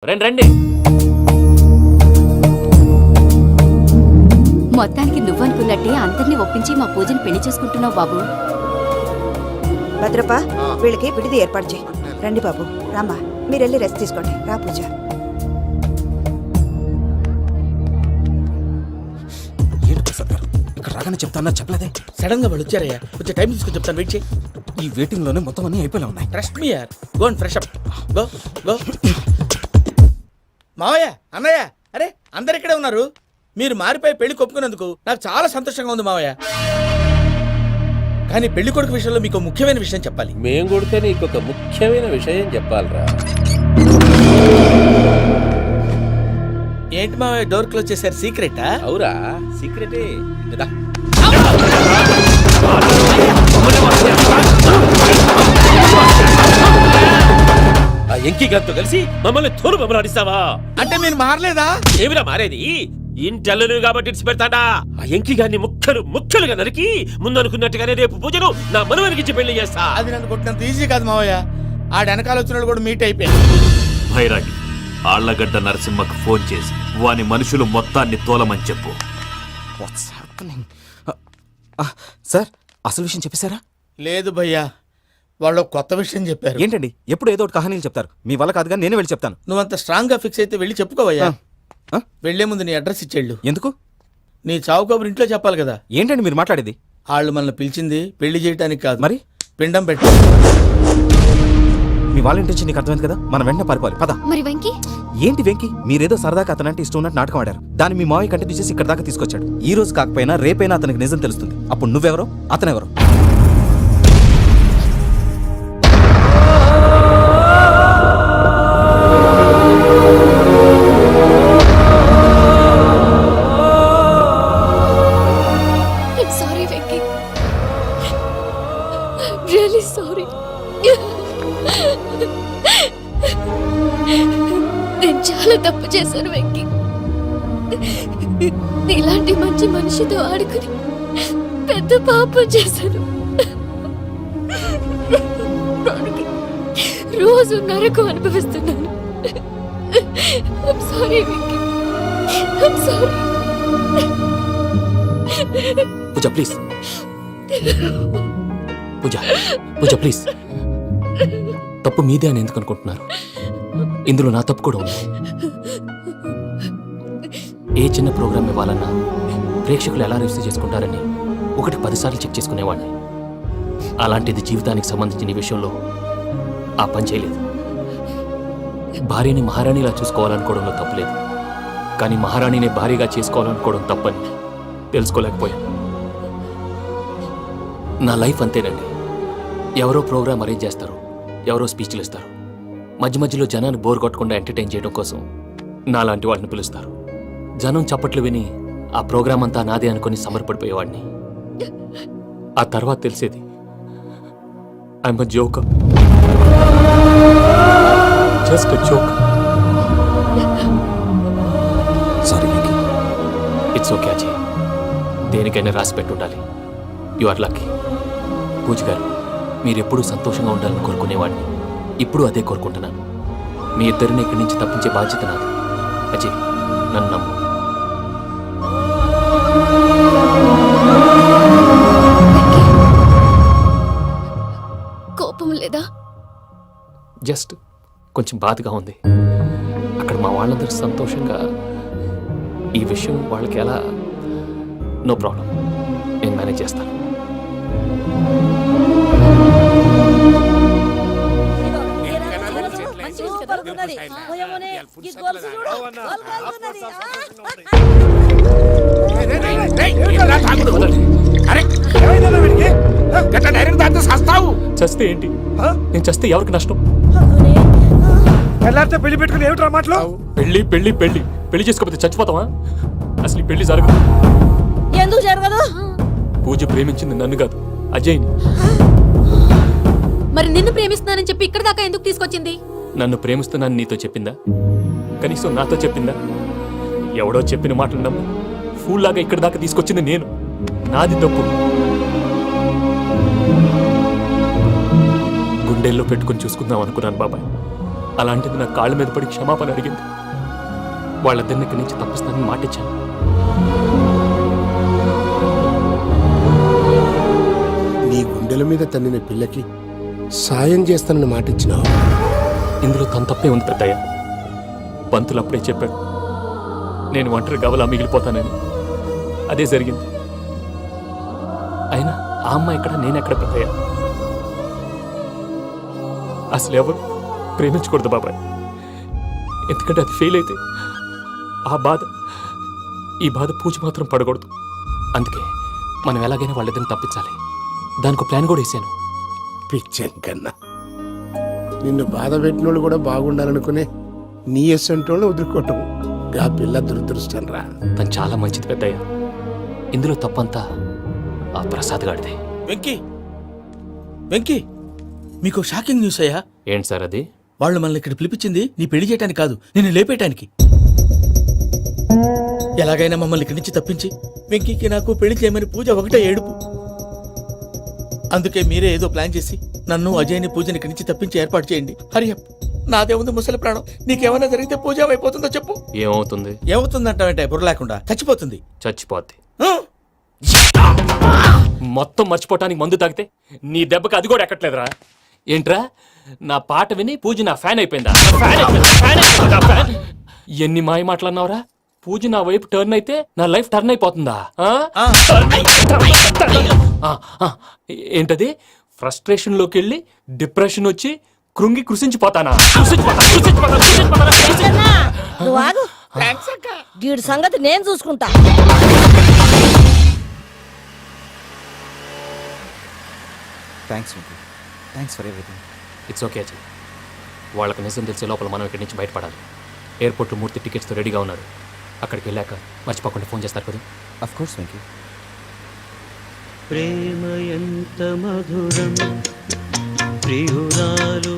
రండి రండి. మొత్తానికి నువ్వనుకున్నట్టే అందరినీ ఒప్పించి మా పూజని పెళ్లి చేసుకుంటున్నావు బాబు. భద్రప్ప వీళ్ళకి విడిది ఏర్పాటు చేయి. రండి బాబు, రామ్మా, మీరు వెళ్ళి రెస్ట్ తీసుకోండి. రా పూజ. ఏంటి ప్రసాద్ గారు ఇక్కడ రాగానే చెప్తానా చెప్పలేదే? సడన్ గా వాళ్ళు వచ్చారయ్యా, కొంచెం టైం తీసుకొని చెప్తాను, వెయిట్ చేయి. ఈ వెయిటింగ్ లోనే మొత్తం అన్ని అయిపోయి ఉన్నాయి. ట్రస్ట్ మీ యార్, go and fresh up. Go go. మావయ్య, అన్నయ్య, అరే అందరు ఇక్కడే ఉన్నారు. మీరు మారిపోయి పెళ్లి కొప్పుకున్నందుకు నాకు చాలా సంతోషంగా ఉంది మావయ్య. కానీ పెళ్లి కొడుకు విషయంలో మీకు ముఖ్యమైన విషయం చెప్పాలి. మేం కొడితే నీకు ఒక ముఖ్యమైన విషయం చెప్పాలిరా. ఏంటి మావయ్య డోర్ క్లోజ్ చేశారు? సీక్రెటా? అవురా, సీక్రెటే కదా. ఆ ఎంకి గారితో కలిసి మమ్మల్ని తోలు బొమ్మలాడిస్తావా? అంటే మీరు మారలేదా? ఏమిరా మారేది? ఇంటల్లు కాబట్టి ఇడిచి పెడతాడా? ఆ ఎంకి గారిని ముక్కలు ముక్కలుగా నరికి ముందు అనుకున్నట్టుగానే రేపు పూజను నా మనవనికిచ్చి పెళ్లి చేస్తా. అది నన్ను కొట్టినంత ఈజీ కాదు మావయ్య. ఆ వెనకాల వచ్చిన వాళ్ళు కూడా మీట్ అయిపోయారు. భైరాగి ఆళ్లగడ్డ నరసింహకు ఫోన్ చేసి వాని మనుషులు మొత్తాన్ని తోలమని చెప్పు. సార్ అసలు విషయం చెప్పేశారా? లేదు భయ్యా, వాళ్ళు కొత్త విషయం చెప్పారు. ఏంటండి ఎప్పుడు ఏదో ఒకటి కహానీలు చెప్తారు. మీ వల్ల కాదుగా, నేనే వెళ్ళి చెప్తాను. నువ్వంత స్ట్రాంగ్ గా ఫిక్స్ అయితే వెళ్ళి చెప్పుకోవయ్యా. వెళ్లే ముందు నీ అడ్రస్ ఇచ్చేళ్ళు. ఎందుకు? నీ చావు కబురు ఇంట్లో చెప్పాలి కదా. ఏంటండి మీరు మాట్లాడేది? వాళ్ళు మనల్ని పిలిచింది పెళ్లి చేయడానికి కాదు, మరి పిండం పెట్టి. మీ వాళ్ళ ఇంటి నీకు అర్థమైంది కదా, మనం వెంటనే పారిపోవాలి. పద. మరి వెంకీ? ఏంటి వెంకి? మీరేదో సరదాగా అతనంటే ఇష్టం ఉన్నట్టు నాటకం ఆడారు. దాన్ని మీ మావయ్య కంటిన్యూ చేసి ఇక్కడ దాకా తీసుకొచ్చాడు. ఈ రోజు కాకపోయినా రేపైనా అతనికి నిజం తెలుస్తుంది. అప్పుడు నువ్వెవరో అతనెవరో. Sorry Venky, really sorry. నేను చాలా తప్పు చేశాను వెంకీ. ఇలాంటి మంచి మనిషితో ఆడుకుని పెద్ద పాపం చేశాను. రోజు నరకం అనుభవిస్తున్నాను. I'm sorry Venky, I'm sorry. Pooja please, Pooja Pooja please. తప్పు మీదే అని ఎందుకు అనుకుంటున్నారు? ఇందులో నా తప్పు కూడా ఉంది. ఏ చిన్న ప్రోగ్రామ్ ఇవ్వాలన్నా ప్రేక్షకులు ఎలా రిసీవ్ చేసుకుంటారని 1-10 సార్లు చెక్ చేసుకునేవాడిని. అలాంటిది జీవితానికి సంబంధించిన విషయంలో ఆ పని చేయలేదు. భార్యని మహారాణిలా చూసుకోవాలనుకోవడంలో తప్పులేదు, కానీ మహారాణిని భార్యగా చేసుకోవాలనుకోవడం తప్పని తెలుసుకోలేకపోయాను. నా లైఫ్ అంతేనండి. ఎవరో ప్రోగ్రామ్ అరేంజ్ చేస్తారు, ఎవరో స్పీచ్లు ఇస్తారు. మధ్య మధ్యలో జనాన్ని బోర్ కొట్టకుండా ఎంటర్టైన్ చేయడం కోసం నాలాంటి వాళ్ళని పిలుస్తారు. జనం చప్పట్లు విని ఆ ప్రోగ్రామ్ అంతా నాదే అనుకుని సమర్పడిపోయేవాడిని. ఆ తర్వాత తెలిసేది I'm a joker, just a joke. Sorry Venky. It's okay Ajay, దేనికైనా రాసి పెట్టుండాలి. You are lucky. Pooja garu, మీరెప్పుడూ సంతోషంగా ఉండాలని కోరుకునేవాడిని. ఇప్పుడు అదే కోరుకుంటున్నాను. మీ ఇద్దరిని ఇక్కడి నుంచి తప్పించే బాధ్యత నాది. అజయ్, నన్ను నమ్ము. కోపం లేదా? జస్ట్ కొంచెం బాధగా ఉంది. అక్కడ మా వాళ్ళందరూ సంతోషంగా ఈ విషయం వాళ్ళకి ఎలా. నో ప్రాబ్లం, నేను మేనేజ్ చేస్తాను. చస్తే ఏంటి? నేను చస్తే ఎవరికి నష్టం? పెళ్లి పెట్టుకుని ఏమిట్రా మాటలు? పెళ్లి పెళ్లి పెళ్లి పెళ్లి చేసుకోకపోతే చచ్చిపోతావా? అసలు ఈ పెళ్లి జరగదు. ఎందుకు జరగదు? పూజ ప్రేమించింది నన్ను కాదు, అజయ్ని. మరి నిన్ను ప్రేమిస్తున్నానని చెప్పి ఇక్కడ దాకా ఎందుకు తీసుకొచ్చింది? నన్ను ప్రేమిస్తున్నాను నీతో చెప్పిందా? కనీసం నాతో చెప్పిందా? ఎవడో చెప్పిన మాటలు నమ్ము ఫూల్ లాగా ఇక్కడ దాకా తీసుకొచ్చింది నేను. నాది తప్పు. గుండెల్లో పెట్టుకుని చూసుకుందాం అనుకున్నాను బాబాయ్. అలాంటిది నా కాళ్ళ మీద పడి క్షమాపణ అడిగింది. వాళ్ళిద్దరిని ఇక్కడి నుంచి తప్పిస్తానని మాటిచ్చాను. నీ గుండెల మీద తన్నిన పిల్లకి సాయం చేస్తానని మాటిచ్చినావు. ఇందులో తన తప్పే ఉంది పెద్దయ్య. పంతులు అప్పుడే చెప్పాడు నేను ఒంటరి గవలా మిగిలిపోతానని. అదే జరిగింది. అయినా ఆ అమ్మాయి ఎక్కడ, నేనెక్కడ పెద్దయ్య? అసలు ఎవరు ప్రేమించకూడదు బాబాయ్. ఎందుకంటే అది ఫెయిల్ అయితే ఈ బాధ పూజ మాత్రం పడకూడదు. అందుకే మనం ఎలాగైనా వాళ్ళిద్దరిని తప్పించాలి. దానికి ప్లాన్ కూడా వేసాను. పిచ్చంకన్నా నిన్ను బాధ పెట్టినోళ్ళు కూడా బాగుండాలనుకునే నీ ఎస్సంటోళ్ళు వదులుకోవటం గా పిల్ల దురదృష్టం రా. తను చాలా మంచిది పెద్దయ్య. ఇందులో తప్పంతా ఆ ప్రసాద్ గాడిదే. వెంకీ వెంకీ, మీకు షాకింగ్ న్యూస్ అయ్యా. ఏంటి సార్ అది? వాళ్ళు మనల్ని ఇక్కడ పిలిపించింది నీ పెళ్లి చేయడానికి కాదు, నిన్ను లేపేయటానికి. ఎలాగైనా మమ్మల్ని ఇక్కడి నుంచి తప్పించి వెంకీకి నాకు పెళ్లి చేయమని పూజ ఒకటే ఏడుపు. అందుకే మీరే ఏదో ప్లాన్ చేసి నన్ను అజయ్ని పూజని ఇక్కడి నుంచి తప్పించి ఏర్పాటు చేయండి. హరియప్, నాదేముంది ముసలి ప్రాణం. నీకేమైనా జరిగితే పూజ అయిపోతుందో చెప్పు. ఏమవుతుంది? ఏమవుతుందంటావంటే బుర్ర లేకుండా చచ్చిపోతుంది. చచ్చిపోద్ది. ఆ? మొత్తం మర్చిపోవటానికి మందు తాగితే నీ దెబ్బకి అది కూడా ఎక్కట్లేదురా. ఏంట్రా, నా పాట విని పూజ నా ఫ్యాన్ అయిపోయిందా? ఎన్ని మాయ మాటలన్నావురా? పూజ నా వైపు టర్న్ అయితే నా లైఫ్ టర్న్ అయిపోతుందా? ఏంటది? ఫ్రస్ట్రేషన్ లోకి వెళ్ళి డిప్రెషన్ వచ్చి కృంగి కృషించిపోతానా? నువ్వు ఆగు. వీడి సంగతి నేను చూసుకుంటా. Thanks for everything. It's okay Ajay. వాళ్ళకి నిజం తెలిసే లోపల మనం ఇక్కడి నుంచి బయటపడాలి. ఎయిర్పోర్ట్లో మూర్తి టికెట్స్తో రెడీగా ఉన్నారు. అక్కడికి వెళ్ళాక మర్చిపోకుండా ఫోన్ చేస్తారు కదా. Of course Venky. ప్రేమ ఎంత మధురం ప్రియురాలు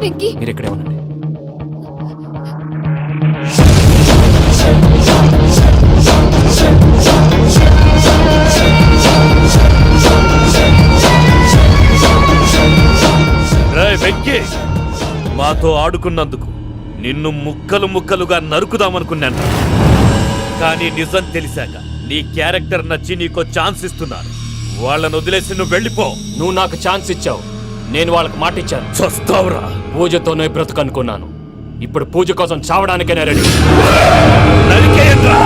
వెంకీ, మీరు ఇక్కడే ఉండండి. రేయ్ వెంకీ, మాతో ఆడుకున్నందుకు నిన్ను ముక్కలు ముక్కలుగా నరుకుదామనుకున్నాను. కానీ నిజం తెలిసాక నీ క్యారెక్టర్ నచ్చి నీకో ఛాన్స్ ఇస్తున్నాను. వాళ్ళను వదిలేసి నువ్వు వెళ్ళిపో. నువ్వు నాకు ఛాన్స్ ఇచ్చావు, నేను వాళ్ళకి మాట ఇచ్చాను. చస్తావురా. పూజతోనే బ్రతుకనుకున్నాను. ఇప్పుడు పూజ కోసం చావడానికైనా రెడీ. నరికేయండ్రా.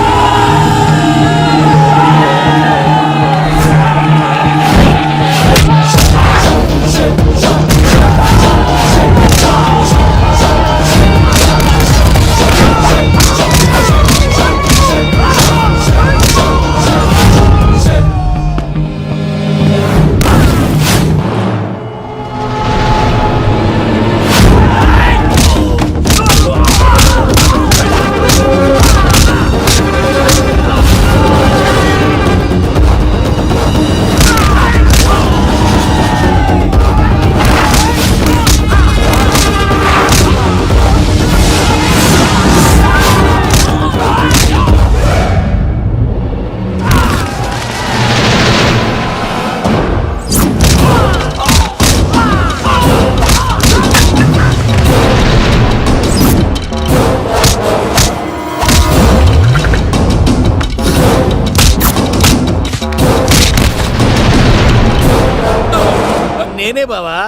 నేనే బావా.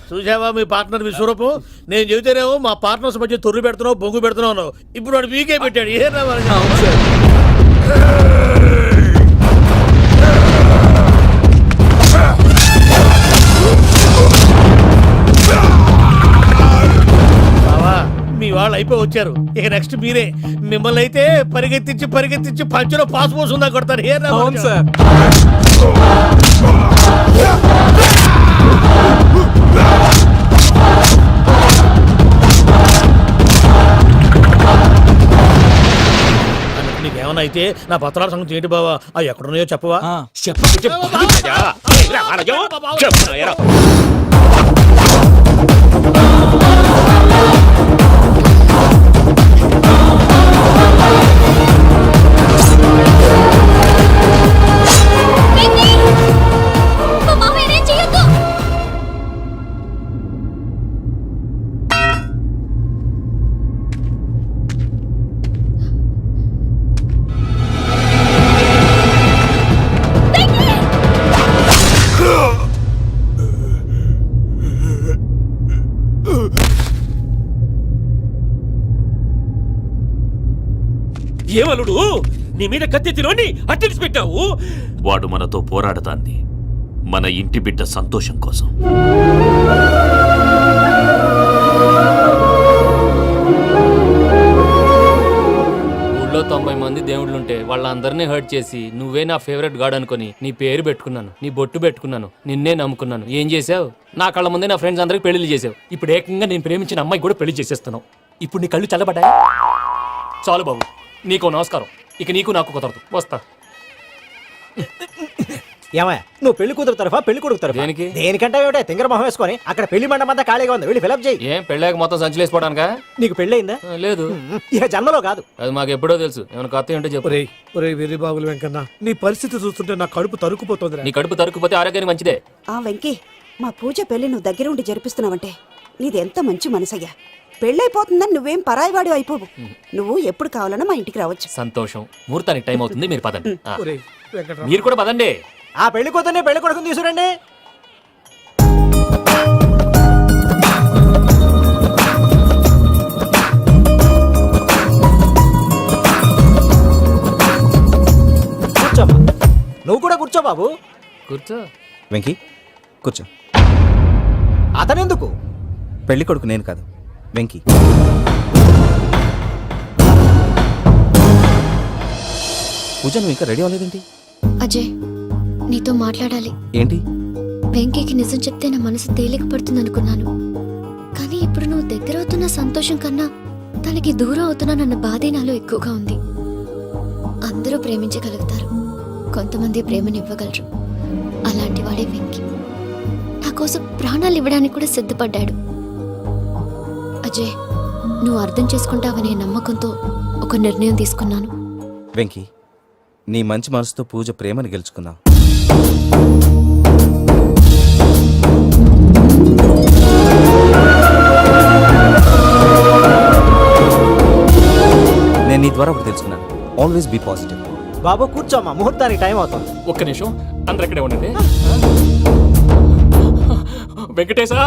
చూసావా మీ పార్ట్నర్ విశ్వరూపం? నేను చెబితేనేమో మా పార్ట్నర్స్ మధ్య తొర్రు పెడుతున్నావు, బొంగు పెడుతున్నావు. ఇప్పుడు వాడు మీకే పెట్టాడు. ఏ వాళ్ళు అయిపోయి వచ్చారు. ఇక నెక్స్ట్ మీరే. మిమ్మల్ని అయితే పరిగెత్తించి పంచులో పాస్ పోసుందా కొడతారు. ఏ అవును సార్. నీకేమన్నా అయితే నా పత్రాల సంగతి ఏంటి బావా? అవి ఎక్కడున్నాయో చెప్పవా? మా మామయ్య ఏం చేయొద్దు. ఏమలుడు నీ మీద కత్తెత్తిలోని అట్టెలిసి పెట్టావు. వాడు మనతో పోరాడతాంది మన ఇంటి బిడ్డ సంతోషం కోసం. ఊళ్ళో 90 మంది దేవుళ్ళుంటే వాళ్ళందరినీ హర్ట్ చేసి నువ్వే నా ఫేవరెట్ గాడ్ అనుకుని నీ పేరు పెట్టుకున్నాను, నీ బొట్టు పెట్టుకున్నాను, నిన్నే నమ్ముకున్నాను. ఏం చేసావు? నా కళ్ళ ముందే నా ఫ్రెండ్స్ అందరికి పెళ్లి చేసావు. ఇప్పుడు ఏకంగా నేను ప్రేమించిన అమ్మాయి కూడా పెళ్లి చేసేస్తున్నావు. ఇప్పుడు నీ కళ్ళు చల్లబడ్డాయి. చాలు బాబు, నీకు నమస్కారం. ఇక నీకు నాకు కుదరదు. వస్తా. ఏమయ్య, నువ్వు పెళ్లి కూతురు తరఫా పెళ్లి కొడుకు తరఫా? దేనికి? దేనికంటే ఏమిటే తింగర మొహం వేసుకొని అక్కడ పెళ్లి మండపం అంతా ఖాళీగా ఉంది, వెళ్ళి ఫిలప్ చేయి. ఏం పెళ్ళాక మొత్తం సంచలేసిపోవడానికా? నీకు పెళ్ళయిందా? లేదు. ఇక జన్మలో కాదు. అది మాకు ఎప్పుడో తెలుసు. ఏమైనా కొత్త ఉంటే చెప్పు. ఒరే వెర్రి బాబులు వెంకన్న, నీ పరిస్థితి చూస్తుంటే నా కడుపు తరుక్కుపోతుంది. నీ కడుపు తరుక్కుపోతే ఆరోగ్యానికి మంచిదే. ఆ వెంకీ, మా పూజ పెళ్లి నువ్వు దగ్గరుండి జరిపిస్తున్నావంటే నీది ఎంత మంచి మనసయ్యా. పెళ్ళైపోతుందని నువ్వేం పరాయివాడు అయిపోవు. నువ్వు ఎప్పుడు కావాలన్నా మా ఇంటికి రావచ్చు. సంతోషం. ముహూర్తానికి టైం అవుతుంది, మీరు పదండి. ఆ. ఒరేయ్ వెంకట్రావు, మీరు కూడా పదండి. ఆ పెళ్లి కూతుర్ని పెళ్లి కొడుకుని తీసుకురండి. కూర్చోమ్మా. నువ్వు కూడా కూర్చో బాబు. కూర్చో. వెంకీ కూర్చో. అతనెందుకు? పెళ్లి కొడుకు నేను కాదు, వెంకీ. పూజ, నువ్వు ఇంకా రెడీ అవ్వలేదేంటి? అజయ్, నీతో మాట్లాడాలి. ఏంటి? వెంకీకి నిజం చెప్తే నా మనసు తేలిక పడుతుంది అనుకున్నాను. కానీ ఇప్పుడు నువ్వు దగ్గర అవుతున్న సంతోషం కన్నా తనకి దూరం అవుతున్నానన్న బాధే నాలో ఎక్కువగా ఉంది. అందరూ ప్రేమించగలుగుతారు, కొంతమంది ప్రేమనివ్వగలరు. అలాంటి వాడే వెంకీ. నా కోసం ప్రాణాలు ఇవ్వడానికి కూడా సిద్ధపడ్డాడు. అజయ్, నువ్వు అర్థం చేసుకుంటావనే నమ్మకంతో ఒక నిర్ణయం తీసుకున్నాను. వెంకీ, నీ మంచి మనసుతో పూజ ప్రేమను గెలుచుకున్నావు. నేను నీ ద్వారా ఒకటి తెలుసుకున్నాను. Always be positive. బాబు కూర్చోమ్మా, ముహూర్తానికి టైం అవుతుంది. ఒక్క నిమిషం, అందరు ఎక్కడే ఉండండి. వెంకటేశా,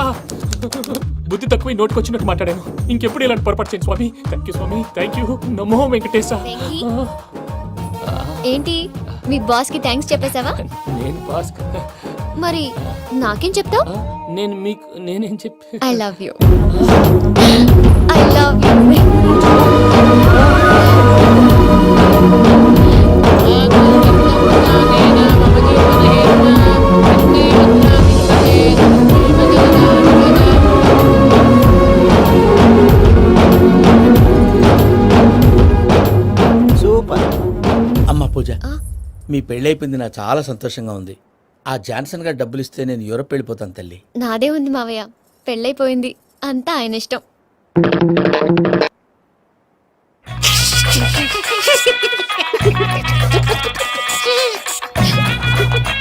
బుద్ధి తక్కువ నోటికి వచ్చినట్టు మాట్లాడాను. ఇంకెప్పుడు ఇలాంటి పొరపాటు చేయండి స్వామి. థ్యాంక్ యూ స్వామి, థ్యాంక్ యూ. నమో వెంకటేశా. వెంకీ, ఏంటి మీ బాస్ కి థ్యాంక్స్ చెప్పేశావా? నేను బాస్. మరి నాకేం చెప్తావు? నేను మీకు నేనేం చెప్పి. I love you. I love you. Super. అమ్మ పూజ, ఆ? మీ పెళ్ళైపోయింది, నాకు చాలా సంతోషంగా ఉంది. ఆ జాన్సన్ గారు డబ్బులు ఇస్తే నేను యూరోప్ వెళ్ళిపోతాను తల్లి. నాదే ఉంది మావయ్య, పెళ్ళైపోయింది, అంతా ఆయన ఇష్టం.